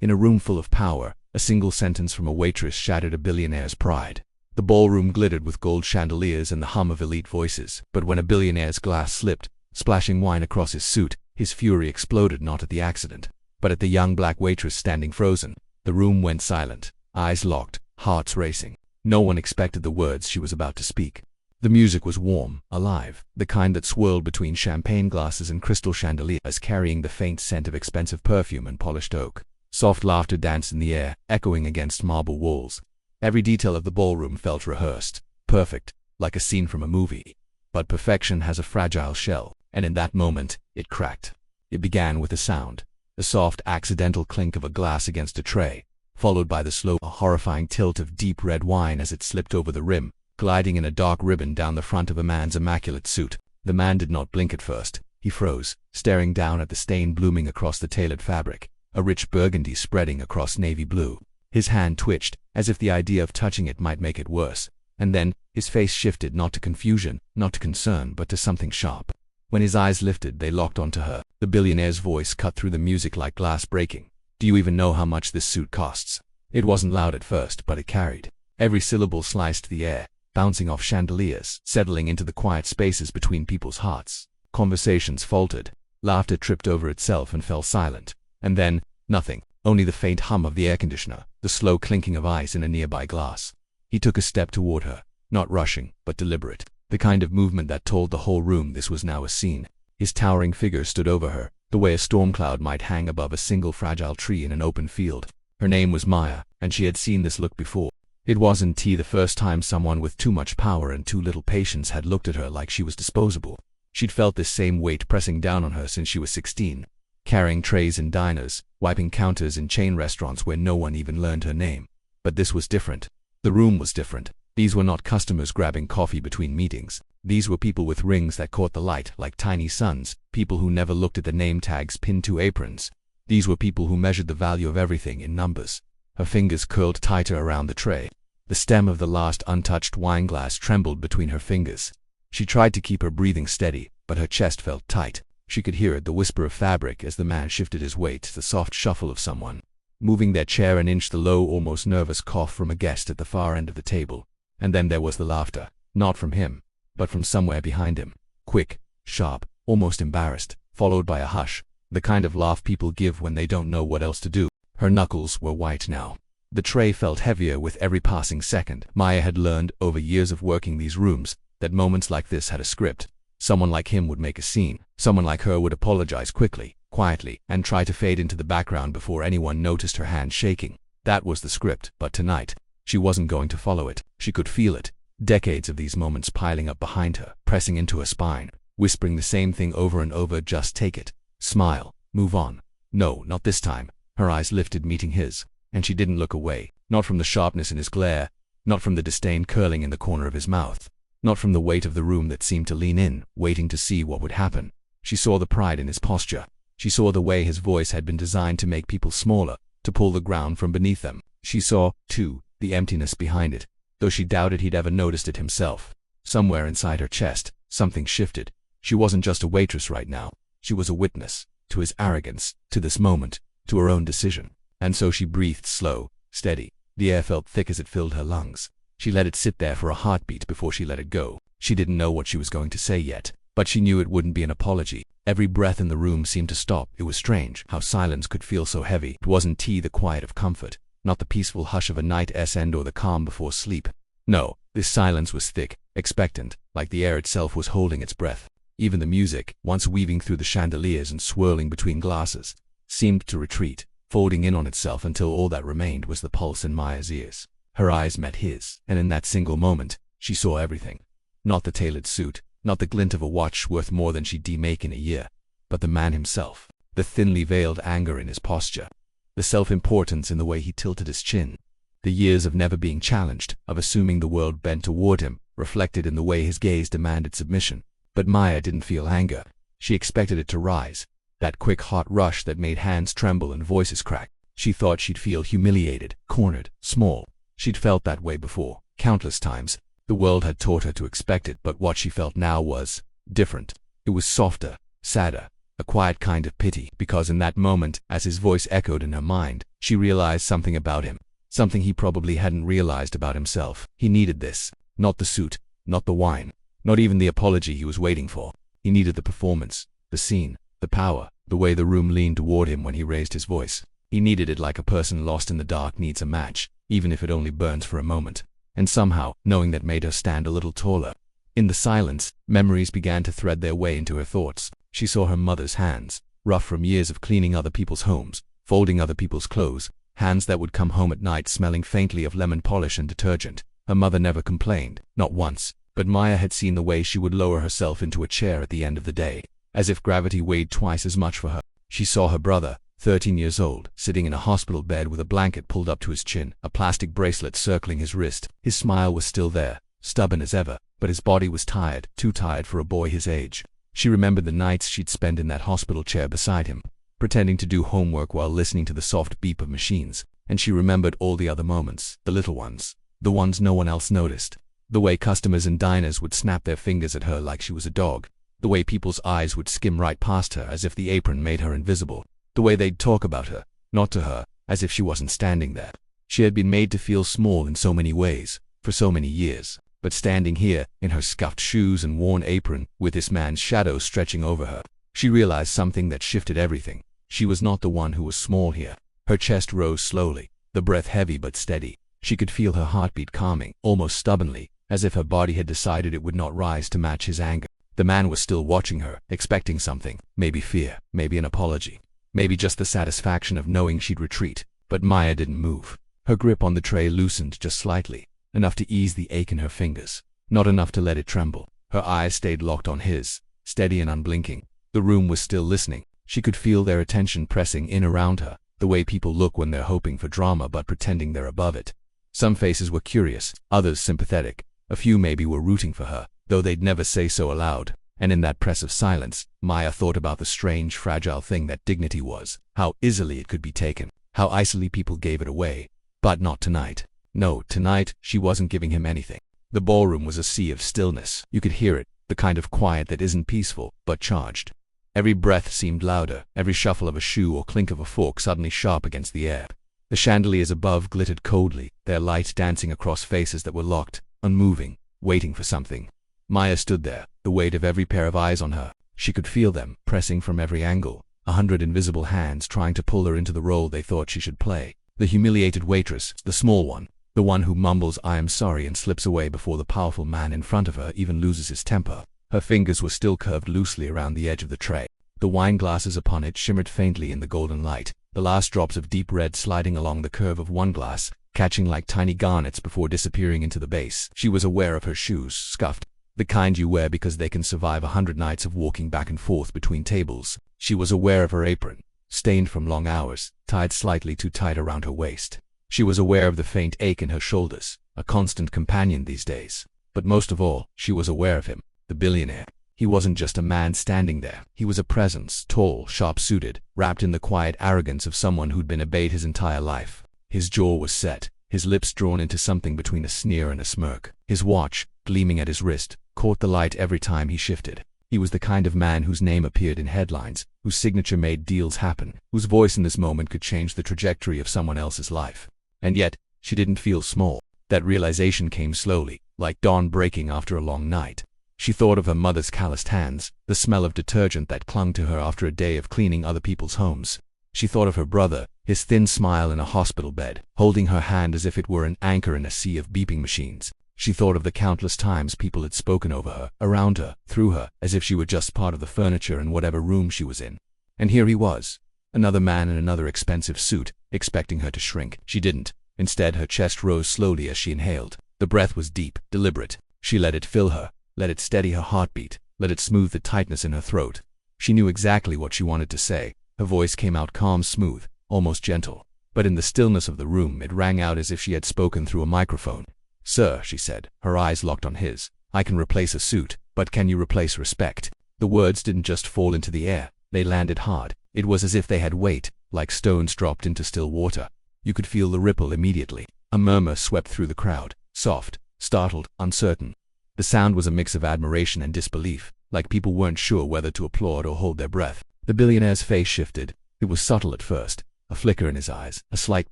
In a room full of power, a single sentence from a waitress shattered a billionaire's pride. The ballroom glittered with gold chandeliers and the hum of elite voices, but when a billionaire's glass slipped, splashing wine across his suit, his fury exploded not at the accident, but at the young black waitress standing frozen. The room went silent, eyes locked, hearts racing. No one expected the words she was about to speak. The music was warm, alive, the kind that swirled between champagne glasses and crystal chandeliers, carrying the faint scent of expensive perfume and polished oak. Soft laughter danced in the air, echoing against marble walls. Every detail of the ballroom felt rehearsed, perfect, like a scene from a movie. But perfection has a fragile shell, and in that moment, it cracked. It began with a sound, a soft, accidental clink of a glass against a tray, followed by the slow, horrifying tilt of deep red wine as it slipped over the rim, gliding in a dark ribbon down the front of a man's immaculate suit. The man did not blink at first. He froze, staring down at the stain blooming across the tailored fabric, a rich burgundy spreading across navy blue. His hand twitched, as if the idea of touching it might make it worse, and then, his face shifted not to confusion, not to concern, but to something sharp. When his eyes lifted, they locked onto her. The billionaire's voice cut through the music like glass breaking. "Do you even know how much this suit costs?" It wasn't loud at first, but it carried. Every syllable sliced the air, bouncing off chandeliers, settling into the quiet spaces between people's hearts. Conversations faltered. Laughter tripped over itself and fell silent. And then, nothing. Only the faint hum of the air conditioner, the slow clinking of ice in a nearby glass. He took a step toward her, not rushing, but deliberate. The kind of movement that told the whole room this was now a scene. His towering figure stood over her, the way a storm cloud might hang above a single fragile tree in an open field. Her name was Maya, and she had seen this look before. It wasn't the first time someone with too much power and too little patience had looked at her like she was disposable. She'd felt this same weight pressing down on her since she was 16. Carrying trays in diners, wiping counters in chain restaurants where no one even learned her name. But this was different. The room was different. These were not customers grabbing coffee between meetings. These were people with rings that caught the light like tiny suns, people who never looked at the name tags pinned to aprons. These were people who measured the value of everything in numbers. Her fingers curled tighter around the tray. The stem of the last untouched wine glass trembled between her fingers. She tried to keep her breathing steady, but her chest felt tight. She could hear it, the whisper of fabric as the man shifted his weight, the soft shuffle of someone moving their chair an inch, the low, almost nervous cough from a guest at the far end of the table. And then there was the laughter, not from him, but from somewhere behind him. Quick, sharp, almost embarrassed, followed by a hush, the kind of laugh people give when they don't know what else to do. Her knuckles were white now. The tray felt heavier with every passing second. Maya had learned, over years of working these rooms, that moments like this had a script. Someone like him would make a scene. Someone like her would apologize quickly, quietly, and try to fade into the background before anyone noticed her hand shaking. That was the script, but tonight, she wasn't going to follow it. She could feel it. Decades of these moments piling up behind her, pressing into her spine, whispering the same thing over and over: just take it. Smile. Move on. No, not this time. Her eyes lifted, meeting his, and she didn't look away. Not from the sharpness in his glare, not from the disdain curling in the corner of his mouth, not from the weight of the room that seemed to lean in, waiting to see what would happen. She saw the pride in his posture. She saw the way his voice had been designed to make people smaller, to pull the ground from beneath them. She saw, too, the emptiness behind it, though she doubted he'd ever noticed it himself. Somewhere inside her chest, something shifted. She wasn't just a waitress right now. She was a witness to his arrogance, to this moment, to her own decision. And so she breathed slow, steady. The air felt thick as it filled her lungs. She let it sit there for a heartbeat before she let it go. She didn't know what she was going to say yet, but she knew it wouldn't be an apology. Every breath in the room seemed to stop. It was strange how silence could feel so heavy. It wasn't the quiet of comfort, not the peaceful hush of a night's end or the calm before sleep. No, this silence was thick, expectant, like the air itself was holding its breath. Even the music, once weaving through the chandeliers and swirling between glasses, seemed to retreat, folding in on itself until all that remained was the pulse in Maya's ears. Her eyes met his, and in that single moment, she saw everything. Not the tailored suit, not the glint of a watch worth more than she'd make in a year, but the man himself, the thinly veiled anger in his posture, the self-importance in the way he tilted his chin, the years of never being challenged, of assuming the world bent toward him, reflected in the way his gaze demanded submission. But Maya didn't feel anger. She expected it to rise, that quick hot rush that made hands tremble and voices crack. She thought she'd feel humiliated, cornered, small. She'd felt that way before, countless times. The world had taught her to expect it, but what she felt now was different. It was softer, sadder, a quiet kind of pity, because in that moment, as his voice echoed in her mind, she realized something about him, something he probably hadn't realized about himself. He needed this. Not the suit, not the wine, not even the apology he was waiting for. He needed the performance, the scene, the power, the way the room leaned toward him when he raised his voice. He needed it like a person lost in the dark needs a match, even if it only burns for a moment. And somehow, knowing that made her stand a little taller. In the silence, memories began to thread their way into her thoughts. She saw her mother's hands, rough from years of cleaning other people's homes, folding other people's clothes, hands that would come home at night smelling faintly of lemon polish and detergent. Her mother never complained, not once, but Maya had seen the way she would lower herself into a chair at the end of the day, as if gravity weighed twice as much for her. She saw her brother, 13 years old, sitting in a hospital bed with a blanket pulled up to his chin, a plastic bracelet circling his wrist. His smile was still there, stubborn as ever, but his body was tired, too tired for a boy his age. She remembered the nights she'd spent in that hospital chair beside him, pretending to do homework while listening to the soft beep of machines, and she remembered all the other moments, the little ones, the ones no one else noticed. The way customers in diners would snap their fingers at her like she was a dog, the way people's eyes would skim right past her as if the apron made her invisible, the way they'd talk about her, not to her, as if she wasn't standing there. She had been made to feel small in so many ways, for so many years, but standing here, in her scuffed shoes and worn apron, with this man's shadow stretching over her, she realized something that shifted everything. She was not the one who was small here. Her chest rose slowly, the breath heavy but steady. She could feel her heartbeat calming, almost stubbornly, as if her body had decided it would not rise to match his anger. The man was still watching her, expecting something, maybe fear, maybe an apology, maybe just the satisfaction of knowing she'd retreat. But Maya didn't move. Her grip on the tray loosened just slightly, enough to ease the ache in her fingers, not enough to let it tremble. Her eyes stayed locked on his, steady and unblinking. The room was still listening. She could feel their attention pressing in around her, the way people look when they're hoping for drama but pretending they're above it. Some faces were curious, others sympathetic. A few maybe were rooting for her, though they'd never say so aloud. And in that press of silence, Maya thought about the strange, fragile thing that dignity was, how easily it could be taken, how icily people gave it away. But not tonight. No, tonight, she wasn't giving him anything. The ballroom was a sea of stillness. You could hear it, the kind of quiet that isn't peaceful, but charged. Every breath seemed louder, every shuffle of a shoe or clink of a fork suddenly sharp against the air. The chandeliers above glittered coldly, their light dancing across faces that were locked, unmoving, waiting for something. Maya stood there, the weight of every pair of eyes on her. She could feel them, pressing from every angle, 100 invisible hands trying to pull her into the role they thought she should play. The humiliated waitress, the small one, the one who mumbles "I am sorry" and slips away before the powerful man in front of her even loses his temper. Her fingers were still curved loosely around the edge of the tray. The wine glasses upon it shimmered faintly in the golden light, the last drops of deep red sliding along the curve of one glass, catching like tiny garnets before disappearing into the base. She was aware of her shoes, scuffed, the kind you wear because they can survive 100 nights of walking back and forth between tables. She was aware of her apron, stained from long hours, tied slightly too tight around her waist. She was aware of the faint ache in her shoulders, a constant companion these days. But most of all, she was aware of him, the billionaire. He wasn't just a man standing there. He was a presence, tall, sharp-suited, wrapped in the quiet arrogance of someone who'd been obeyed his entire life. His jaw was set, his lips drawn into something between a sneer and a smirk. His watch, gleaming at his wrist, caught the light every time he shifted. He was the kind of man whose name appeared in headlines, whose signature made deals happen, whose voice in this moment could change the trajectory of someone else's life. And yet, she didn't feel small. That realization came slowly, like dawn breaking after a long night. She thought of her mother's calloused hands, the smell of detergent that clung to her after a day of cleaning other people's homes. She thought of her brother, his thin smile in a hospital bed, holding her hand as if it were an anchor in a sea of beeping machines. She thought of the countless times people had spoken over her, around her, through her, as if she were just part of the furniture in whatever room she was in. And here he was, another man in another expensive suit, expecting her to shrink. She didn't. Instead, her chest rose slowly as she inhaled. The breath was deep, deliberate. She let it fill her, let it steady her heartbeat, let it smooth the tightness in her throat. She knew exactly what she wanted to say. Her voice came out calm, smooth, almost gentle. But in the stillness of the room, it rang out as if she had spoken through a microphone. "Sir," she said, her eyes locked on his, "I can replace a suit, but can you replace respect?" The words didn't just fall into the air. They landed hard. It was as if they had weight, like stones dropped into still water. You could feel the ripple immediately. A murmur swept through the crowd, soft, startled, uncertain. The sound was a mix of admiration and disbelief, like people weren't sure whether to applaud or hold their breath. The billionaire's face shifted. It was subtle at first, a flicker in his eyes, a slight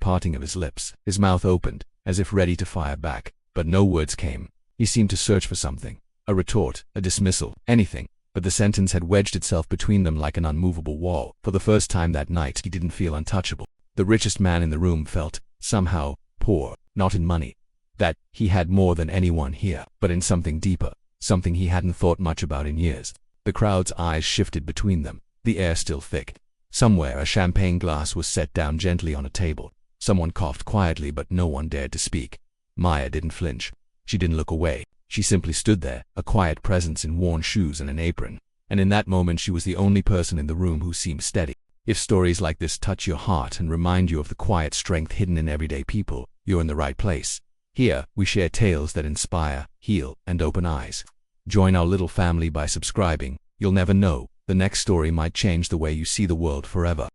parting of his lips. His mouth opened, as if ready to fire back, but no words came. He seemed to search for something, a retort, a dismissal, anything, but the sentence had wedged itself between them like an unmovable wall. For the first time that night, he didn't feel untouchable. The richest man in the room felt, somehow, poor, not in money. That he had more than anyone here, but in something deeper, something he hadn't thought much about in years. The crowd's eyes shifted between them, the air still thick. Somewhere a champagne glass was set down gently on a table. Someone coughed quietly, but no one dared to speak. Maya didn't flinch. She didn't look away. She simply stood there, a quiet presence in worn shoes and an apron. And in that moment she was the only person in the room who seemed steady. If stories like this touch your heart and remind you of the quiet strength hidden in everyday people, you're in the right place. Here, we share tales that inspire, heal, and open eyes. Join our little family by subscribing. You'll never know, the next story might change the way you see the world forever.